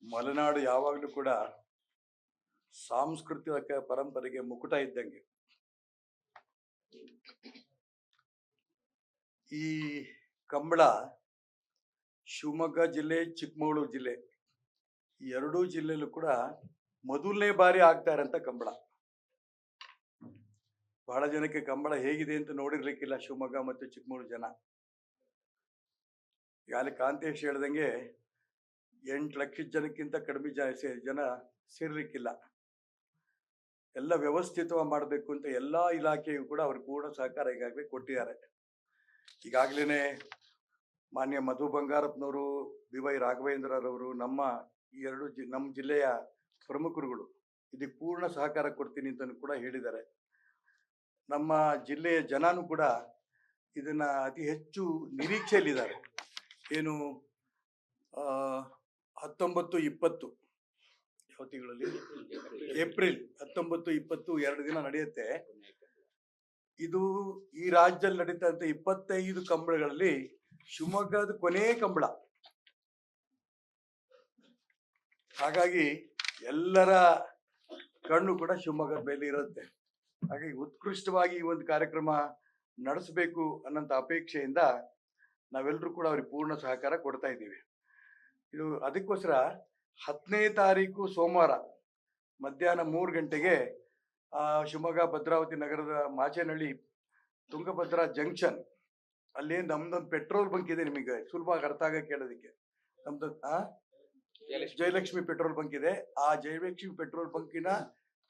ಮಲೆನಾಡು ಯಾವಾಗಲೂ ಕೂಡ ಸಾಂಸ್ಕೃತಿಕ ಪರಂಪರೆಗೆ ಮುಕುಟ ಇದ್ದಂಗೆ. ಈ ಕಂಬಳ ಶಿವಮೊಗ್ಗ ಜಿಲ್ಲೆ, ಚಿಕ್ಕಮಗಳೂರು ಜಿಲ್ಲೆ ಈ ಎರಡೂ ಜಿಲ್ಲೆಯಲ್ಲೂ ಕೂಡ ಮೊದಲನೇ ಬಾರಿ ಆಗ್ತಾ ಇರೋಂಥ ಕಂಬಳ. ಬಹಳ ಜನಕ್ಕೆ ಕಂಬಳ ಹೇಗಿದೆ ಅಂತ ನೋಡಿರ್ಲಿಕ್ಕಿಲ್ಲ ಶಿವಮೊಗ್ಗ ಮತ್ತು ಚಿಕ್ಕಮಗಳೂರು ಜನ. ಈಗಾಗಲೇ ಕಾಂತೇಶ್ ಹೇಳ್ದಂಗೆ 8 ಲಕ್ಷ ಜನಕ್ಕಿಂತ ಕಡಿಮೆ ಜನ ಸೇರ್ಲಿಕ್ಕಿಲ್ಲ. ಎಲ್ಲ ವ್ಯವಸ್ಥಿತವಾಗಿ ಮಾಡಬೇಕು ಅಂತ ಎಲ್ಲ ಇಲಾಖೆಯು ಕೂಡ ಅವ್ರಿಗೆ ಪೂರ್ಣ ಸಹಕಾರ ಈಗಾಗಲೇ ಕೊಟ್ಟಿದ್ದಾರೆ. ಈಗಾಗಲೇ ಮಾನ್ಯ ಮಧು ಬಂಗಾರಪ್ಪನವರು, BY ರಾಘವೇಂದ್ರರವರು ನಮ್ಮ ನಮ್ಮ ಜಿಲ್ಲೆಯ ಪ್ರಮುಖರುಗಳು ಇದಕ್ಕೆ ಪೂರ್ಣ ಸಹಕಾರ ಕೊಡ್ತೀನಿ ಅಂತ ಕೂಡ ಹೇಳಿದ್ದಾರೆ. ನಮ್ಮ ಜಿಲ್ಲೆಯ ಜನನೂ ಕೂಡ ಇದನ್ನ ಅತಿ ಹೆಚ್ಚು ನಿರೀಕ್ಷೆಯಲ್ಲಿದ್ದಾರೆ. ಏನು 19-20 ಯಾವ ತಿಂಗಳಲ್ಲಿ? ಏಪ್ರಿಲ್ 19-20 2 ದಿನ ನಡೆಯುತ್ತೆ. ಇದು ಈ ರಾಜ್ಯದಲ್ಲಿ ನಡೀತಾ ಇದ್ದ 25 ಕಂಬಳಗಳಲ್ಲಿ ಶಿವಮೊಗ್ಗದ ಕೊನೆ ಕಂಬಳ. ಹಾಗಾಗಿ ಎಲ್ಲರ ಕಣ್ಣು ಕೂಡ ಶಿವಮೊಗ್ಗದ ಮೇಲೆ ಇರುತ್ತೆ. ಹಾಗಾಗಿ ಉತ್ಕೃಷ್ಟವಾಗಿ ಈ ಒಂದು ಕಾರ್ಯಕ್ರಮ ನಡೆಸಬೇಕು ಅನ್ನೋಂಥ ಅಪೇಕ್ಷೆಯಿಂದ ನಾವೆಲ್ಲರೂ ಕೂಡ ಅವ್ರಿಗೆ ಪೂರ್ಣ ಸಹಕಾರ ಕೊಡ್ತಾ ಇದ್ದೀವಿ. ಇದು ಅದಕ್ಕೋಸ್ಕರ 10ನೇ ತಾರೀಕು ಸೋಮವಾರ ಮಧ್ಯಾಹ್ನ 3 ಗಂಟೆಗೆ ಶಿವಮೊಗ್ಗ ಭದ್ರಾವತಿ ನಗರದ ಮಾಚೇನಹಳ್ಳಿ ತುಂಗಭದ್ರಾ ಜಂಕ್ಷನ್ ಅಲ್ಲಿ ನಮ್ದೊಂದು ಪೆಟ್ರೋಲ್ ಬಂಕ್ ಇದೆ. ನಿಮಗೆ ಸುಲಭವಾಗಿ ಅರ್ಥ ಆಗಕ್ಕೆ ಕೇಳೋದಕ್ಕೆ, ನಮ್ದು ಜಯಲಕ್ಷ್ಮಿ ಪೆಟ್ರೋಲ್ ಬಂಕ್ ಇದೆ. ಆ ಜಯಲಕ್ಷ್ಮಿ ಪೆಟ್ರೋಲ್ ಬಂಕಿನ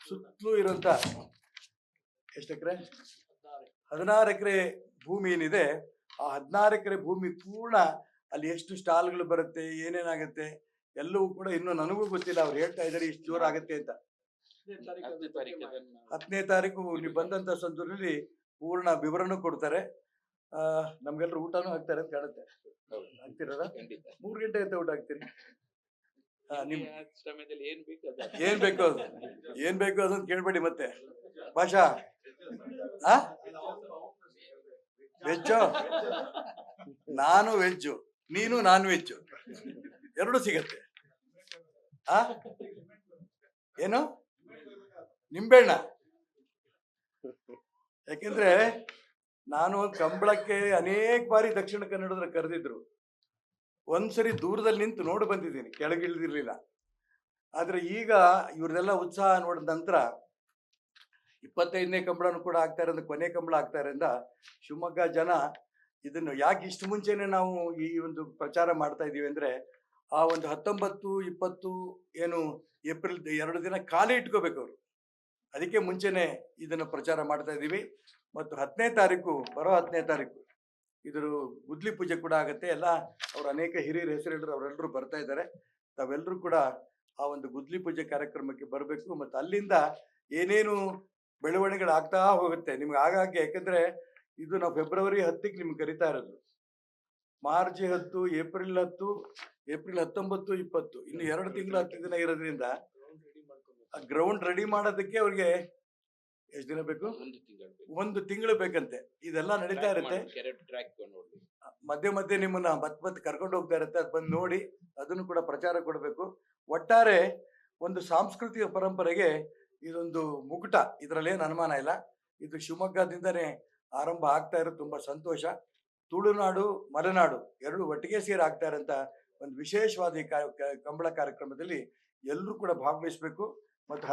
ಸುತ್ತಲೂ ಇರೋಂಥ ಎಷ್ಟು ಎಕರೆ? 16 ಎಕರೆ ಭೂಮಿ ಏನಿದೆ, ಆ 16 ಎಕರೆ ಭೂಮಿ ಪೂರ್ಣ ಅಲ್ಲಿ ಎಷ್ಟು ಸ್ಟಾಲ್ಗಳು ಬರುತ್ತೆ, ಏನೇನಾಗುತ್ತೆ ಎಲ್ಲವೂ ಕೂಡ ಇನ್ನೂ ನನಗೂ ಗೊತ್ತಿಲ್ಲ. ಅವ್ರು ಹೇಳ್ತಾ ಇದ್ದಾರೆ ಇಷ್ಟು ಜೋರು ಆಗುತ್ತೆ ಅಂತ. 10ನೇ ತಾರೀಕು ನೀವು ಬಂದಂತ ಸಂದರ್ಭದಲ್ಲಿ ಪೂರ್ಣ ವಿವರಣೆ ಕೊಡ್ತಾರೆ. ನಮ್ಗೆಲ್ಲರೂ ಊಟನೂ ಹಾಕ್ತಾರೆ ಅಂತ ಕಾಣುತ್ತೆ. ಹಾಕ್ತಿರಲ್ಲ? 3 ಗಂಟೆ ಅಂತ ಊಟ ಹಾಕ್ತೀರಿ? ಏನ್ ಬೇಕು ಅದನ್ನ ಕೇಳ್ಬೇಡಿ. ಮತ್ತೆ ಭಾಷಾ ವೆಜ್ಜು, ನಾನು ವೆಜ್ಜು, ನೀನು ನಾನ್ ವೆಜ್ಜು, ಎರಡು ಸಿಗತ್ತೆ. ಏನು ನಿಂಬೆಹಣ್ಣ? ಯಾಕೆಂದ್ರೆ ನಾನು ಕಂಬಳಕ್ಕೆ ಅನೇಕ ಬಾರಿ ದಕ್ಷಿಣ ಕನ್ನಡದಲ್ಲಿ ಕರೆದಿದ್ರು. ಒಂದ್ಸರಿ ದೂರದಲ್ಲಿ ನಿಂತು ನೋಡಿ ಬಂದಿದ್ದೀನಿ, ಕೆಳಗಿಳಿದಿರ್ಲಿಲ್ಲ. ಆದ್ರೆ ಈಗ ಇವ್ರದೆಲ್ಲ ಉತ್ಸಾಹ ನೋಡಿದ ನಂತರ 25ನೇ ಕಂಬಳನು ಕೂಡ ಆಗ್ತಾ ಇರೋದು, ಕೊನೆ ಕಂಬಳ ಆಗ್ತಾ ಇರೋದ್ರಿಂದ ಶಿವಮೊಗ್ಗ ಜನ ಇದನ್ನು ಯಾಕೆ ಇಷ್ಟು ಮುಂಚೆನೆ ನಾವು ಈ ಒಂದು ಪ್ರಚಾರ ಮಾಡ್ತಾ ಇದೀವಿ ಅಂದ್ರೆ, ಆ ಒಂದು 19-20 ಏನು ಏಪ್ರಿಲ್ 2 ದಿನ ಖಾಲಿ ಇಟ್ಕೋಬೇಕು ಅವರು. ಅದಕ್ಕೆ ಮುಂಚೆನೆ ಇದನ್ನು ಪ್ರಚಾರ ಮಾಡ್ತಾ ಇದ್ದೀವಿ. ಮತ್ತು 10ನೇ ತಾರೀಕು, ಬರೋ 10ನೇ ತಾರೀಕು ಇದ್ರ ಗುದ್ಲಿ ಪೂಜೆ ಕೂಡ ಆಗುತ್ತೆ. ಎಲ್ಲ ಅವ್ರ ಅನೇಕ ಹಿರಿಯರ ಹೆಸರು ಅವರೆಲ್ಲರೂ ಬರ್ತಾ ಇದ್ದಾರೆ. ತಾವೆಲ್ಲರೂ ಕೂಡ ಆ ಒಂದು ಗುದ್ಲಿ ಪೂಜೆ ಕಾರ್ಯಕ್ರಮಕ್ಕೆ ಬರಬೇಕು. ಮತ್ತು ಅಲ್ಲಿಂದ ಏನೇನು ಬೆಳವಣಿಗೆಗಳಾಗ್ತಾ ಹೋಗುತ್ತೆ ನಿಮ್ಗೆ ಆಗಾಗ್ಗೆ. ಯಾಕಂದ್ರೆ ಇದು ನಾವು ಫೆಬ್ರವರಿ 10ಕ್ಕೆ ನಿಮ್ಗೆ ಕರಿತಾ ಇರೋದು. ಮಾರ್ಚ್ 10, ಏಪ್ರಿಲ್ 10, ಏಪ್ರಿಲ್ 19-20 ಇನ್ನು 2 ತಿಂಗಳು 10 ದಿನ ಇರೋದ್ರಿಂದ ಗ್ರೌಂಡ್ ರೆಡಿ ಮಾಡೋದಕ್ಕೆ ಅವ್ರಿಗೆ ಎಷ್ಟು ದಿನ ಬೇಕು? 1 ತಿಂಗಳು ಬೇಕಂತೆ. ಇದೆಲ್ಲ ನಡೀತಾ ಇರುತ್ತೆ. ಮಧ್ಯೆ ನಿಮ್ಮನ್ನ ಮತ್ತೆ ಕರ್ಕೊಂಡು ಹೋಗ್ತಾ ಇರುತ್ತೆ. ಅದು ಬಂದು ನೋಡಿ ಅದನ್ನು ಕೂಡ ಪ್ರಚಾರ ಕೊಡಬೇಕು. ಒಟ್ಟಾರೆ ಒಂದು ಸಾಂಸ್ಕೃತಿಕ ಪರಂಪರೆಗೆ ಇದೊಂದು ಮುಕುಟ, ಇದರಲ್ಲೇನು ಅನುಮಾನ ಇಲ್ಲ. ಇದು ಶಿವಮೊಗ್ಗದಿಂದನೇ ಆರಂಭ ಆಗ್ತಾ ಇರೋದು. ತುಂಬಾ ಸಂತೋಷ. ತುಳುನಾಡು, ಮಲೆನಾಡು ಎರಡು ಒಟ್ಟಿಗೆ ಸೇರಿ ಆಗ್ತಾ ಇರೋಂಥ ಒಂದು ವಿಶೇಷವಾದ ಈ ಕಂಬಳ ಕಾರ್ಯಕ್ರಮದಲ್ಲಿ ಎಲ್ಲರೂ ಕೂಡ ಭಾಗವಹಿಸಬೇಕು. ಮತ್ತು